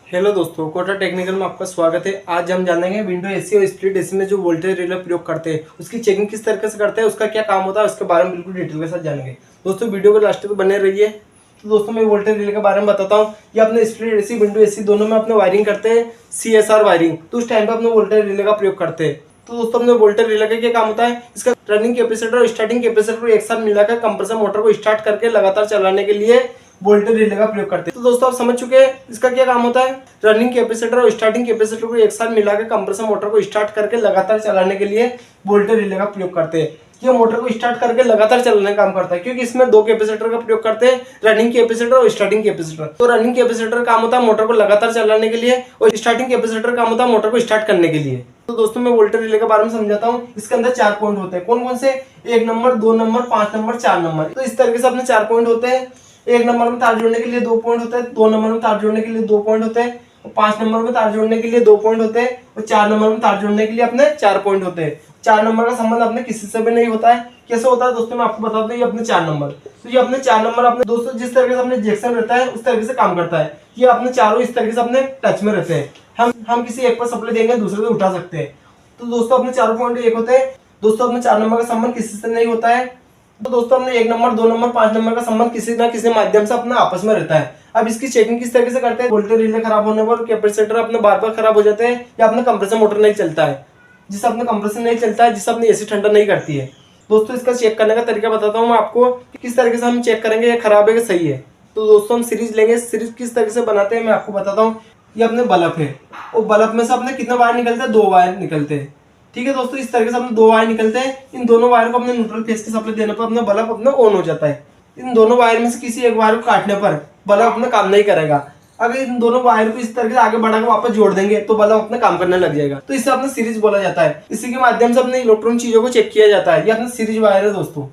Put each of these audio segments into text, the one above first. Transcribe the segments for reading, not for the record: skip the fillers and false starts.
Hello दोस्तों, Kota technical में आपका स्वागत है। आज हम जानेंगे विंडो एसी और स्प्लिट एसी में जो वोल्टेज रिले प्रयोग करते हैं उसकी चेकिंग किस तरीके से करते हैं, उसका क्या काम होता है, उसके बारे में बिल्कुल डिटेल के साथ जानेंगे। दोस्तों वीडियो को लास्ट तक बने रहिए। तो दोस्तों मैं वोल्टेज रिले के बारे में बताता हूँ। ये अपने स्प्लिट एसी विंडो एसी दोनों में अपने वायरिंग करते हैं, CSR वायरिंग। तो उस टाइम पे अपने वोल्टेज रिले का प्रयोग करते हैं। तो दोस्तों अपने वोल्टेज रिले का क्या काम होता है, इसका रनिंग कैपेसिटर और स्टार्टिंग कैपेसिटर को एक साथ मिलाकर कंप्रेसर मोटर को स्टार्ट करके लगातार चलाने के लिए वोल्टेज रिले का प्रयोग करते हैं। तो दोस्तों आप समझ चुके हैं इसका क्या काम होता है। रनिंग कैपेसिटर और स्टार्टिंग कैपेसिटर को एक साथ मिलाकर कंप्रेसर मोटर को स्टार्ट करके लगातार चलाने के लिए वोल्टेज रिले का प्रयोग करते हैं। ये मोटर को स्टार्ट करके लगातार चलाने का काम करता है, क्योंकि इसमें दो कैपेसिटर का प्रयोग करते हैं, रनिंग कैपेसिटर और स्टार्टिंग कैपेसिटर। तो रनिंग कैपेसिटर काम होता है मोटर को लगातार चलाने के लिए और स्टार्टिंग कैपेसिटर काम होता है मोटर को स्टार्ट करने के लिए। तो दोस्तों मैं वोल्टेज रिले के बारे में समझाता हूँ। इसके अंदर 4 पॉइंट होते हैं। कौन कौन से? 1 नंबर, 2 नंबर, 5 नंबर, 4 नंबर। तो इस तरीके से अपने 4 पॉइंट होते हैं। 1 नंबर में तार जोड़ने के लिए 2 पॉइंट होते हैं, 2 नंबर में तार जोड़ने के लिए 2 पॉइंट होते हैं, 5 नंबर में तार जोड़ने के लिए 2 पॉइंट होते हैं और 4 नंबर में तार जोड़ने के लिए अपने 4 पॉइंट होते हैं। 4 नंबर का संबंध अपने किसी से भी नहीं होता है। कैसे होता है दोस्तों, मैं आपको बताता हूँ। ये अपने 4 नंबर, तो ये अपने 4 नंबर अपने दोस्तों जिस तरीके से अपने जंक्शन रहता है उस तरीके से काम करता है। ये अपने चारों इस तरीके से अपने टच में रहते हैं। हम किसी एक पर सप्लाई देंगे, दूसरे से उठा सकते हैं। तो दोस्तों अपने चारों पॉइंट एक होते हैं। दोस्तों अपने 4 नंबर का संबंध किसी से नहीं होता है। तो दोस्तों हमने 1 नंबर, 2 नंबर, 5 नंबर का संबंध किसी ना किसी माध्यम से अपना आपस में रहता है। अब इसकी चेकिंग किस तरीके से करते हैं? वोल्टेज रिले खराब होने पर कैपेसिटर अपने बार बार खराब हो जाते हैं या अपना कंप्रेसर मोटर नहीं चलता है, जिससे अपना कंप्रेसर नहीं चलता है, जिससे अपनी एसी ठंडा नहीं करती है। दोस्तों इसका चेक करने का तरीका बताता हूँ मैं आपको कि किस तरीके से हम चेक करेंगे ये खराब है कि सही है। तो दोस्तों हम सीरीज लेंगे। सीरीज किस तरीके से बनाते हैं मैं आपको बताता हूँ। ये अपने बल्ब है और बल्ब में से अपने कितने वायर निकलते हैं? 2 वायर निकलते हैं। ठीक है दोस्तों, इस तरीके से अपने 2 वायर निकलते हैं। इन दोनों वायर को अपने न्यूट्रल फेस के सप्लाई देने पर अपना बल्ब अपना ऑन हो जाता है। इन दोनों वायर में से किसी एक वायर को काटने पर बल्ब अपना काम नहीं करेगा। अगर इन दोनों वायर को इस तरीके से आगे बढ़ाकर वापस जोड़ देंगे तो बल्ब अपना काम करने लग जाएगा। तो इससे अपना सीरीज बोला जाता है। इसी के माध्यम से अपने इलेक्ट्रॉनिक चीजों को चेक किया जाता है। ये अपना सीरीज वायर है दोस्तों।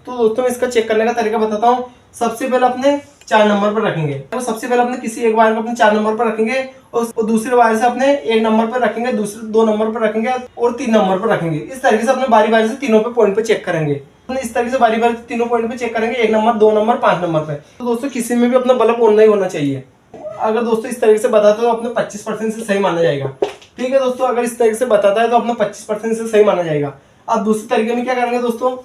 तो दोस्तों मैं इसका चेक करने का तरीका बताता हूँ। सबसे पहले अपने 4 नंबर पर रखेंगे। तो सबसे पहले अपने किसी एक वायर को अपने 4 नंबर पर रखेंगे और दूसरे वायर से अपने 1 नंबर पर रखेंगे, दूसरे 2 नंबर पर रखेंगे और 3 नंबर पर रखेंगे। इस तरीके से अपने बारी बारी से तीनों पे पॉइंट पे चेक करेंगे। इस तरीके से बारी बारी से तीनों पॉइंट पे चेक करेंगे, 1 नंबर, 2 नंबर, 5 नंबर पे। तो दोस्तों किसी में भी अपना बल्ब ऑन नहीं होना चाहिए। अगर दोस्तों इस तरीके से बताते तो अपने 25% से सही माना जाएगा। ठीक है दोस्तों, अगर इस तरीके से बताता है तो अपना 25% से सही माना जाएगा। अब दूसरे तरीके में क्या करेंगे दोस्तों,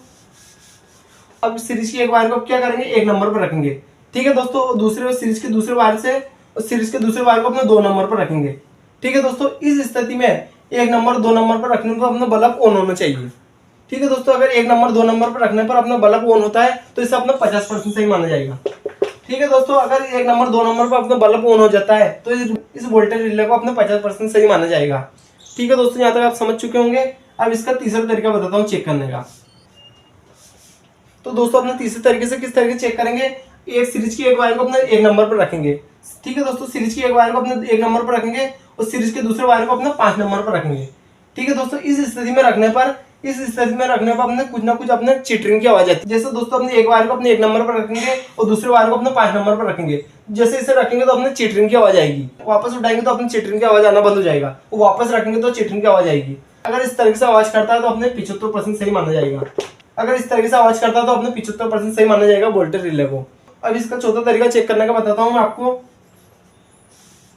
अब सीरीज की एक वायर को क्या करेंगे? 1 नंबर पर रखेंगे। ठीक है दोस्तों, दूसरे सीरीज के दूसरे वायर से सीरीज के दूसरे वायर को अपने 2 नंबर पर रखेंगे। ठीक है दोस्तों, इस स्थिति में 1 नंबर, 2 नंबर पर रखने पर अपना बल्ब ऑन होना चाहिए। ठीक है दोस्तों, अगर 1 नंबर, 2 नंबर पर रखने पर अपना बल्ब ऑन होता है तो इसे अपना 50% सही माना जाएगा। ठीक है दोस्तों, अगर 1 नंबर, 2 नंबर पर अपना बल्ब ऑन हो जाता है तो इस वोल्टेज रिले को अपना 50% सही माना जाएगा। ठीक है दोस्तों, यहाँ तक आप समझ चुके होंगे। अब इसका तीसरा तरीका बताता हूँ चेक करने का। तो दोस्तों अपने तीसरे तरीके से किस तरीके से चेक करेंगे? एक सीरीज की एक वायर को अपने 1 नंबर पर रखेंगे। ठीक है दोस्तों, सीरीज की एक वायर को अपने 1 नंबर पर रखेंगे और सीरीज के दूसरे वायर को अपने 5 नंबर पर रखेंगे। ठीक है दोस्तों, इस स्थिति में रखने पर अपने कुछ ना कुछ अपने चिटरिंग की आवाज आती है। जैसे दोस्तों अपने एक वायर को अपने 1 नंबर पर रखेंगे और दूसरे वायर को अपने 5 नंबर पर रखेंगे। जैसे इसे रखेंगे तो अपने चिटरिंग की आवाज आएगी। वापस उठाएंगे तो अपने चिटरिंग की आवाज आना बंद हो जाएगा। वापस रखेंगे तो चिटरिंग की आवाज आएगी। अगर इस तरीके से आवाज करता है तो अपने 75% सही माना जाएगा। अगर इस तरीके से आवाज करता है तो अपने 75% सही माना जाएगा वोल्टेज रिले को। अब इसका चौथा तरीका चेक करने का बताता हूँ मैं आपको।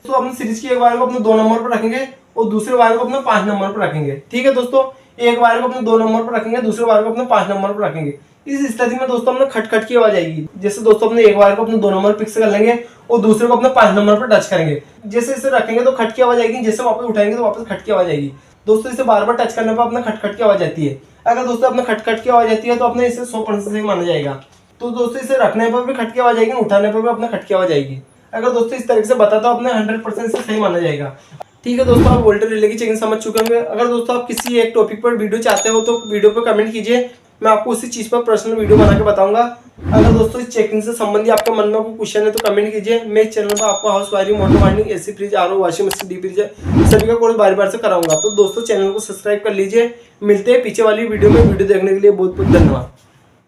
तो अपने सीरीज की एक वायर को अपने 2 नंबर पर रखेंगे और दूसरे वायर को अपने 5 नंबर पर रखेंगे। ठीक है दोस्तों, एक वायर को अपने 2 नंबर पर रखेंगे, दूसरे वायर को अपने 5 नंबर पर रखेंगे। इस स्थिति में दोस्तों अपने खटखट की आवाज आएगी। जैसे दोस्तों अपने एक वायर को अपने 2 नंबर फिक्स कर लेंगे और दूसरे को अपने 5 नंबर पर टच करेंगे। जैसे इसे रखेंगे तो खट की आवाज आएगी, जैसे वापस उठाएंगे तो वापस खट की आवाज आएगी। दोस्तों इसे बार बार टच करने पर अपने खटखट की आवाज आती है। अगर दोस्तों अपने खटखट की आवाज आती है तो अपने इसे 100% सही माना जाएगा। तो दोस्तों इसे रखने पर भी खट की आवाज आएगी, उठाने पर भी अपने खट की आवाज आएगी। अगर दोस्तों इस तरीके से बताता तो अपने 100% से सही माना जाएगा। ठीक है दोस्तों, आप वोल्टेज रिले की चेकिंग समझ चुके होंगे। अगर दोस्तों आप किसी एक टॉपिक पर वीडियो चाहते हो तो वीडियो पर कमेंट कीजिए, मैं आपको उसी चीज पर पर्सनल वीडियो बना के बताऊंगा। अगर दोस्तों इस चेकिंग से संबंधित आपके मन में कोई क्वेश्चन है तो कमेंट कीजिए। मैं इस चैनल पर आपको house wiring, motor wiring, AC, fridge, RO, washing machine, deep fridge सभी का कोर्स बार बार से कराऊंगा। तो दोस्तों चैनल को सब्सक्राइब कर लीजिए। मिलते हैं पीछे वाली वीडियो में। वीडियो देखने के लिए बहुत बहुत धन्यवाद।